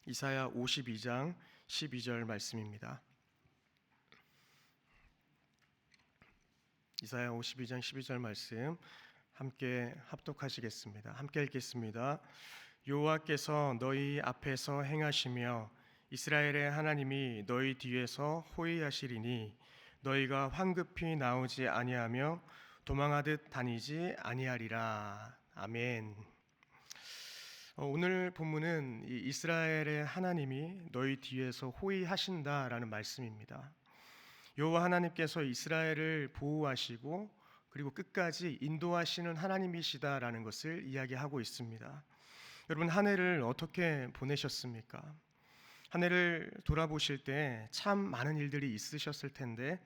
이사야 52장 12절 말씀입니다. 이사야 52장 12절 말씀 함께 합독하시겠습니다. 함께 읽겠습니다. 여호와께서 너희 앞에서 행하시며 이스라엘의 하나님이 너희 뒤에서 호위하시리니 너희가 황급히 나오지 아니하며 도망하듯 다니지 아니하리라. 아멘. 오늘 본문은 이스라엘의 하나님이 너희 뒤에서 호위하신다라는 말씀입니다. 여호와 하나님께서 이스라엘을 보호하시고 그리고 끝까지 인도하시는 하나님이시다라는 것을 이야기하고 있습니다. 여러분, 한 해를 어떻게 보내셨습니까? 한 해를 돌아보실 때 참 많은 일들이 있으셨을 텐데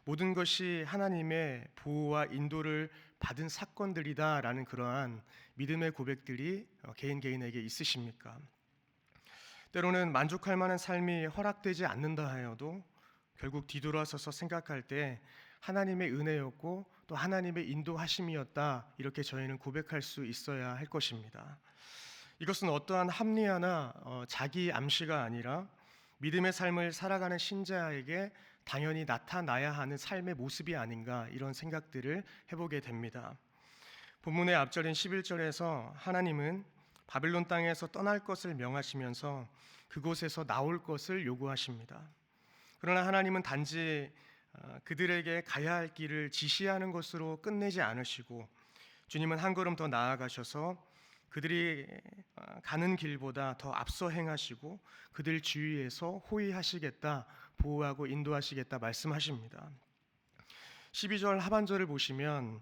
모든 것이 하나님의 보호와 인도를 받은 사건들이다라는 그러한 믿음의 고백들이 개인에게 있으십니까? 때로는 만족할 만한 삶이 허락되지 않는다 하여도 결국 뒤돌아서서 생각할 때 하나님의 은혜였고 또 하나님의 인도하심이었다, 이렇게 저희는 고백할 수 있어야 할 것입니다. 이것은 어떠한 합리화나 자기 암시가 아니라 믿음의 삶을 살아가는 신자에게 당연히 나타나야 하는 삶의 모습이 아닌가, 이런 생각들을 해보게 됩니다. 본문의 앞절인 11절에서 하나님은 바벨론 땅에서 떠날 것을 명하시면서 그곳에서 나올 것을 요구하십니다. 그러나 하나님은 단지 그들에게 가야 할 길을 지시하는 것으로 끝내지 않으시고 주님은 한 걸음 더 나아가셔서 그들이 가는 길보다 더 앞서 행하시고 그들 주위에서 호위하시겠다, 보호하고 인도하시겠다 말씀하십니다. 12절 하반절을 보시면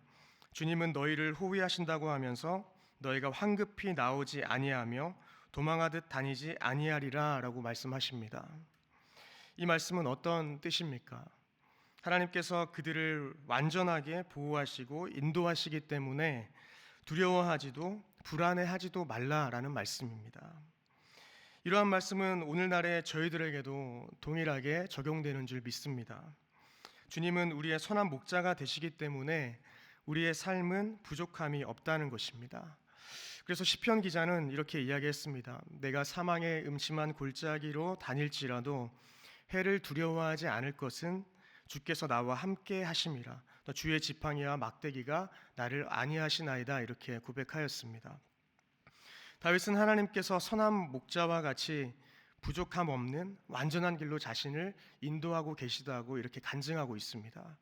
주님은 너희를 호위하신다고 하면서 너희가 황급히 나오지 아니하며 도망하듯 다니지 아니하리라 라고 말씀하십니다. 이 말씀은 어떤 뜻입니까? 하나님께서 그들을 완전하게 보호하시고 인도하시기 때문에 두려워하지도 불안해하지도 말라라는 말씀입니다. 이러한 말씀은 오늘날의 저희들에게도 동일하게 적용되는 줄 믿습니다. 주님은 우리의 선한 목자가 되시기 때문에 우리의 삶은 부족함이 없다는 것입니다. 그래서 시편 기자는 이렇게 이야기했습니다. 내가 사망의 음침한 골짜기로 다닐지라도 해를 두려워하지 않을 것은 주께서 나와 함께 하심이라. 또 주의 지팡이와 막대기가 나를 안위하시나이다, 이렇게 고백하였습니다. 다윗은 하나님께서 선한 목자와 같이 부족함 없는 완전한 길로 자신을 인도하고 계시다고 이렇게 간증하고 있습니다.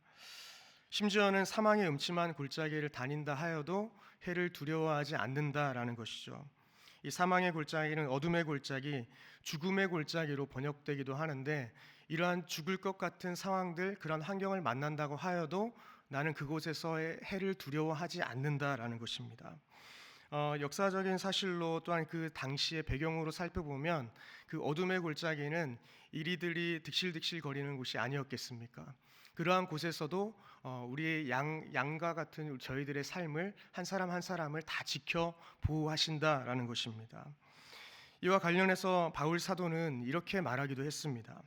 심지어는 사망의 음침한 골짜기를 다닌다 하여도 해를 두려워하지 않는다라는 것이죠. 이 사망의 골짜기는 어둠의 골짜기, 죽음의 골짜기로 번역되기도 하는데 이러한 죽을 것 같은 상황들, 그런 환경을 만난다고 하여도 나는 그곳에서의 해를 두려워하지 않는다라는 것입니다. 역사적인 사실로 또한 그 당시의 배경으로 살펴보면 그 어둠의 골짜기는 이리들이 득실득실 거리는 곳이 아니었겠습니까? 그러한 곳에서도 우리의 양과 같은 저희들의 삶을 한 사람 한 사람을 다 지켜 보호하신다라는 것입니다. 이와 관련해서 바울 사도는 이렇게 말하기도 했습니다.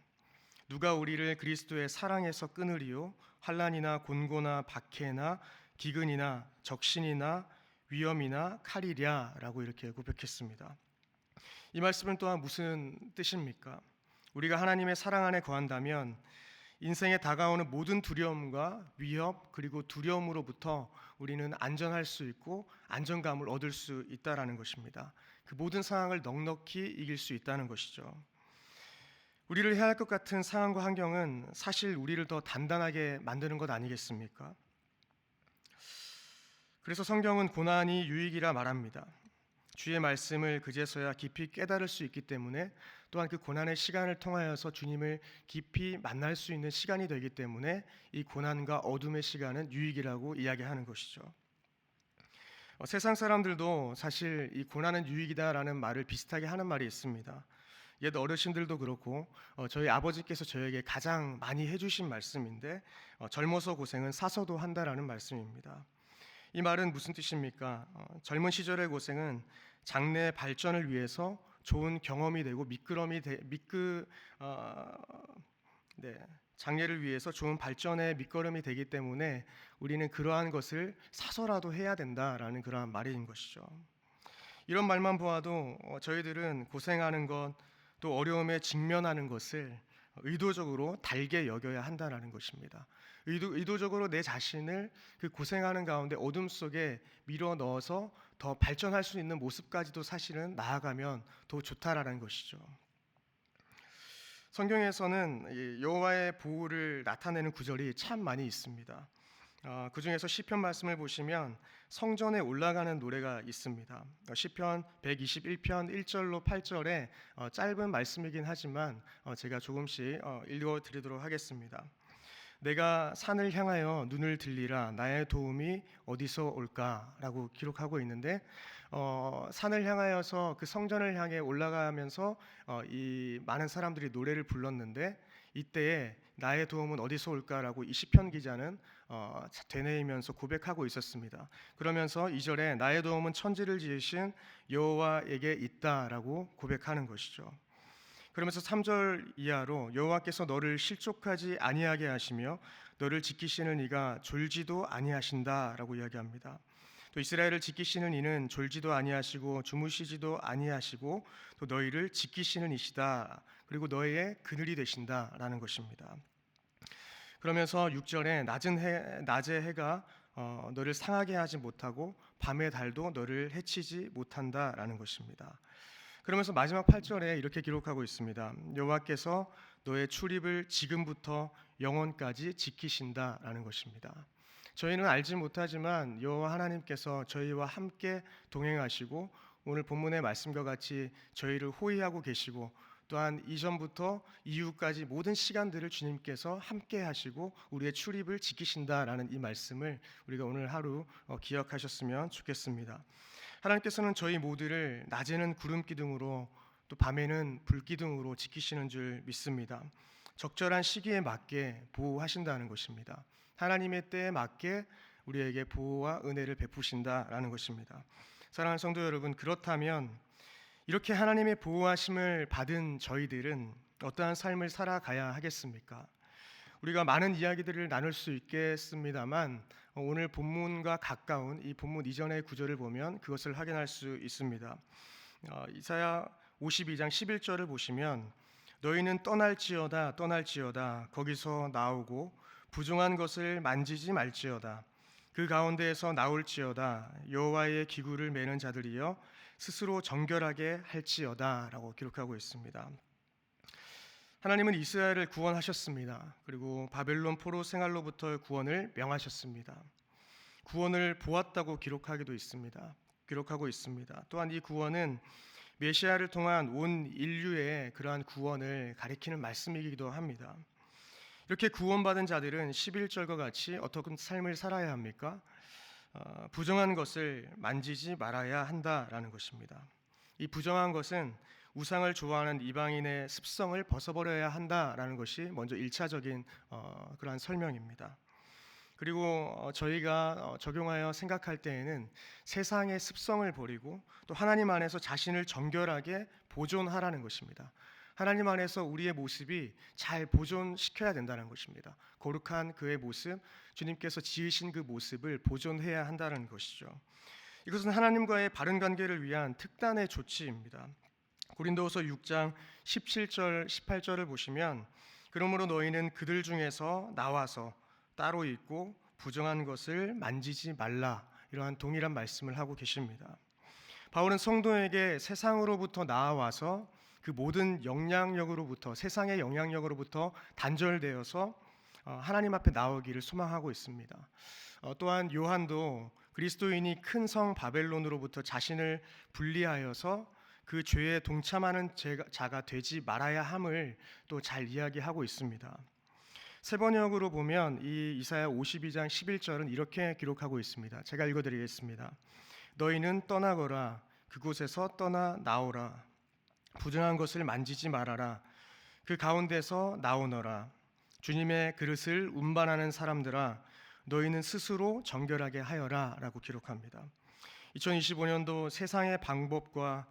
누가 우리를 그리스도의 사랑에서 끊으리요? 환난이나 곤고나 박해나 기근이나 적신이나 위험이나 칼이랴 라고 이렇게 고백했습니다. 이 말씀은 또한 무슨 뜻입니까? 우리가 하나님의 사랑 안에 거한다면 인생에 다가오는 모든 두려움과 위협, 그리고 두려움으로부터 우리는 안전할 수 있고 안정감을 얻을 수 있다는 것입니다. 그 모든 상황을 넉넉히 이길 수 있다는 것이죠. 우리를 해할 것 같은 상황과 환경은 사실 우리를 더 단단하게 만드는 것 아니겠습니까? 그래서 성경은 고난이 유익이라 말합니다. 주의 말씀을 그제서야 깊이 깨달을 수 있기 때문에, 또한 그 고난의 시간을 통하여서 주님을 깊이 만날 수 있는 시간이 되기 때문에 이 고난과 어둠의 시간은 유익이라고 이야기하는 것이죠. 세상 사람들도 사실 이 고난은 유익이다라는 말을 비슷하게 하는 말이 있습니다. 옛 어르신들도 그렇고 저희 아버지께서 저에게 가장 많이 해주신 말씀인데 젊어서 고생은 사서도 한다라는 말씀입니다. 이 말은 무슨 뜻입니까? 젊은 시절의 고생은 장래의 발전을 위해서 좋은 경험이 되고 장래를 위해서 좋은 발전의 밑거름이 되기 때문에 우리는 그러한 것을 사서라도 해야 된다라는 그러한 말인 것이죠. 이런 말만 보아도 저희들은 고생하는 것, 또 어려움에 직면하는 것을 의도적으로 달게 여겨야 한다는 것입니다. 의도적으로 내 자신을 그 고생하는 가운데 어둠 속에 밀어 넣어서 더 발전할 수 있는 모습까지도 사실은 나아가면 더 좋다라는 것이죠. 성경에서는 여호와의 보호를 나타내는 구절이 참 많이 있습니다. 그 중에서 시편 말씀을 보시면 성전에 올라가는 노래가 있습니다. 시편 121편 1절로 8절에 짧은 말씀이긴 하지만 제가 조금씩 읽어드리도록 하겠습니다. 내가 산을 향하여 눈을 들리라 나의 도움이 어디서 올까라고 기록하고 있는데 산을 향하여서 그 성전을 향해 올라가면서 이 많은 사람들이 노래를 불렀는데 이때에 나의 도움은 어디서 올까라고 이 시편 기자는 되뇌이면서 고백하고 있었습니다. 그러면서 2절에 나의 도움은 천지를 지으신 여호와에게 있다라고 고백하는 것이죠. 그러면서 3절 이하로 여호와께서 너를 실족하지 아니하게 하시며 너를 지키시는 이가 졸지도 아니하신다라고 이야기합니다. 또 이스라엘을 지키시는 이는 졸지도 아니하시고 주무시지도 아니하시고 또 너희를 지키시는 이시다. 그리고 너희의 그늘이 되신다라는 것입니다. 그러면서 6절에 낮의 해가 너를 상하게 하지 못하고 밤의 달도 너를 해치지 못한다라는 것입니다. 그러면서 마지막 8절에 이렇게 기록하고 있습니다. 여호와께서 너의 출입을 지금부터 영원까지 지키신다라는 것입니다. 저희는 알지 못하지만 여호와 하나님께서 저희와 함께 동행하시고 오늘 본문의 말씀과 같이 저희를 호위하고 계시고 또한 이전부터 이후까지 모든 시간들을 주님께서 함께 하시고 우리의 출입을 지키신다라는 이 말씀을 우리가 오늘 하루 기억하셨으면 좋겠습니다. 하나님께서는 저희 모두를 낮에는 구름 기둥으로 또 밤에는 불 기둥으로 지키시는 줄 믿습니다. 적절한 시기에 맞게 보호하신다는 것입니다. 하나님의 때에 맞게 우리에게 보호와 은혜를 베푸신다라는 것입니다. 사랑하는 성도 여러분, 그렇다면 이렇게 하나님의 보호하심을 받은 저희들은 어떠한 삶을 살아가야 하겠습니까? 우리가 많은 이야기들을 나눌 수 있겠습니다만 오늘 본문과 가까운 이 본문 이전의 구절을 보면 그것을 확인할 수 있습니다. 이사야 52장 11절을 보시면 너희는 떠날지어다 거기서 나오고 부정한 것을 만지지 말지어다 그 가운데에서 나올지어다 여호와의 기구를 매는 자들이여 스스로 정결하게 할지어다라고 기록하고 있습니다. 하나님은 이스라엘을 구원하셨습니다. 그리고 바벨론 포로 생활로부터 구원을 명하셨습니다. 구원을 보았다고 기록하고 있습니다. 또한 이 구원은 메시아를 통한 온 인류의 그러한 구원을 가리키는 말씀이기도 합니다. 이렇게 구원받은 자들은 11절과 같이 어떤 삶을 살아야 합니까? 부정한 것을 만지지 말아야 한다라는 것입니다. 이 부정한 것은 우상을 좋아하는 이방인의 습성을 벗어버려야 한다라는 것이 먼저 1차적인 그러한 설명입니다. 그리고 저희가 적용하여 생각할 때에는 세상의 습성을 버리고 또 하나님 안에서 자신을 정결하게 보존하라는 것입니다. 하나님 안에서 우리의 모습이 잘 보존시켜야 된다는 것입니다. 거룩한 그의 모습, 주님께서 지으신 그 모습을 보존해야 한다는 것이죠. 이것은 하나님과의 바른 관계를 위한 특단의 조치입니다. 고린도후서 6장 17절 18절을 보시면 그러므로 너희는 그들 중에서 나와서 따로 있고 부정한 것을 만지지 말라 이러한 동일한 말씀을 하고 계십니다. 바울은 성도에게 세상으로부터 나와서 그 모든 영향력으로부터 세상의 영향력으로부터 단절되어서 하나님 앞에 나오기를 소망하고 있습니다. 또한 요한도 그리스도인이 큰 성 바벨론으로부터 자신을 분리하여서 그 죄에 동참하는 자가 되지 말아야 함을 또 잘 이야기하고 있습니다. 세번역으로 보면 이 이사야 52장 11절은 이렇게 기록하고 있습니다. 제가 읽어드리겠습니다. 너희는 떠나거라 그곳에서 떠나 나오라 부정한 것을 만지지 말아라 그 가운데서 나오너라 주님의 그릇을 운반하는 사람들아 너희는 스스로 정결하게 하여라 라고 기록합니다. 2025년도 세상의 방법과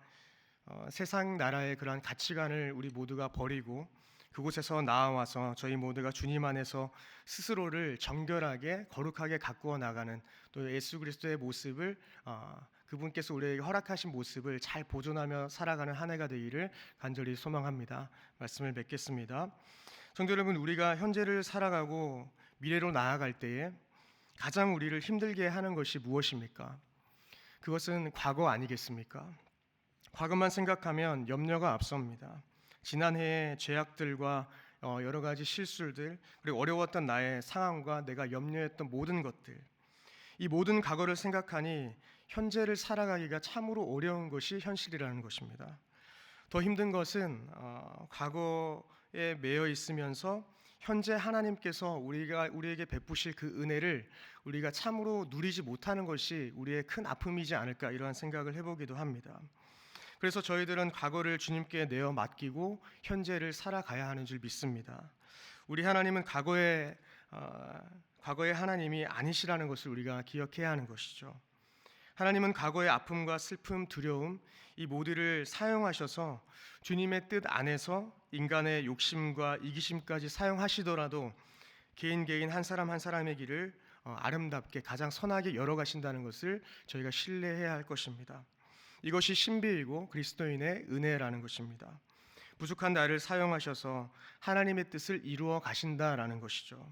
세상 나라의 그러한 가치관을 우리 모두가 버리고 그곳에서 나와서 저희 모두가 주님 안에서 스스로를 정결하게 거룩하게 가꾸어 나가는 또 예수 그리스도의 모습을 그분께서 우리에게 허락하신 모습을 잘 보존하며 살아가는 한 해가 되기를 간절히 소망합니다. 말씀을 맺겠습니다. 성도 여러분, 우리가 현재를 살아가고 미래로 나아갈 때에 가장 우리를 힘들게 하는 것이 무엇입니까? 그것은 과거 아니겠습니까? 과거만 생각하면 염려가 앞섭니다. 지난해의 죄악들과 여러 가지 실수들, 그리고 어려웠던 나의 상황과 내가 염려했던 모든 것들, 이 모든 과거를 생각하니 현재를 살아가기가 참으로 어려운 것이 현실이라는 것입니다. 더 힘든 것은 과거에 매여 있으면서 현재 하나님께서 우리에게 베푸실 그 은혜를 우리가 참으로 누리지 못하는 것이 우리의 큰 아픔이지 않을까, 이러한 생각을 해보기도 합니다. 그래서 저희들은 과거를 주님께 내어 맡기고 현재를 살아가야 하는 줄 믿습니다. 우리 하나님은 과거의 하나님이 아니시라는 것을 우리가 기억해야 하는 것이죠. 하나님은 과거의 아픔과 슬픔, 두려움, 이 모두를 사용하셔서 주님의 뜻 안에서 인간의 욕심과 이기심까지 사용하시더라도 개인 한 사람 한 사람의 길을 아름답게 가장 선하게 열어가신다는 것을 저희가 신뢰해야 할 것입니다. 이것이 신비이고 그리스도인의 은혜라는 것입니다. 부족한 나를 사용하셔서 하나님의 뜻을 이루어 가신다라는 것이죠.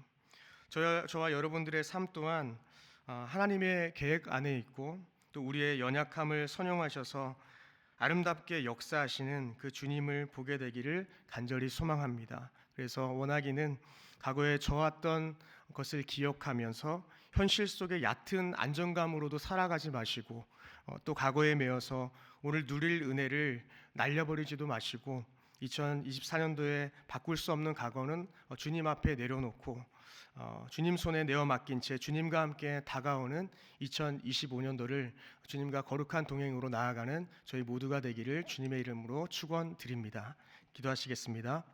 저와 여러분들의 삶 또한 하나님의 계획 안에 있고 또 우리의 연약함을 선용하셔서 아름답게 역사하시는 그 주님을 보게 되기를 간절히 소망합니다. 그래서 원하기는 과거에 저왔던 것을 기억하면서 현실 속의 얕은 안정감으로도 살아가지 마시고 또 과거에 매여서 오늘 누릴 은혜를 날려버리지도 마시고 2024년도에 바꿀 수 없는 과거는 주님 앞에 내려놓고 주님 손에 내어 맡긴 채 주님과 함께 다가오는 2025년도를 주님과 거룩한 동행으로 나아가는 저희 모두가 되기를 주님의 이름으로 축원드립니다. 기도하시겠습니다.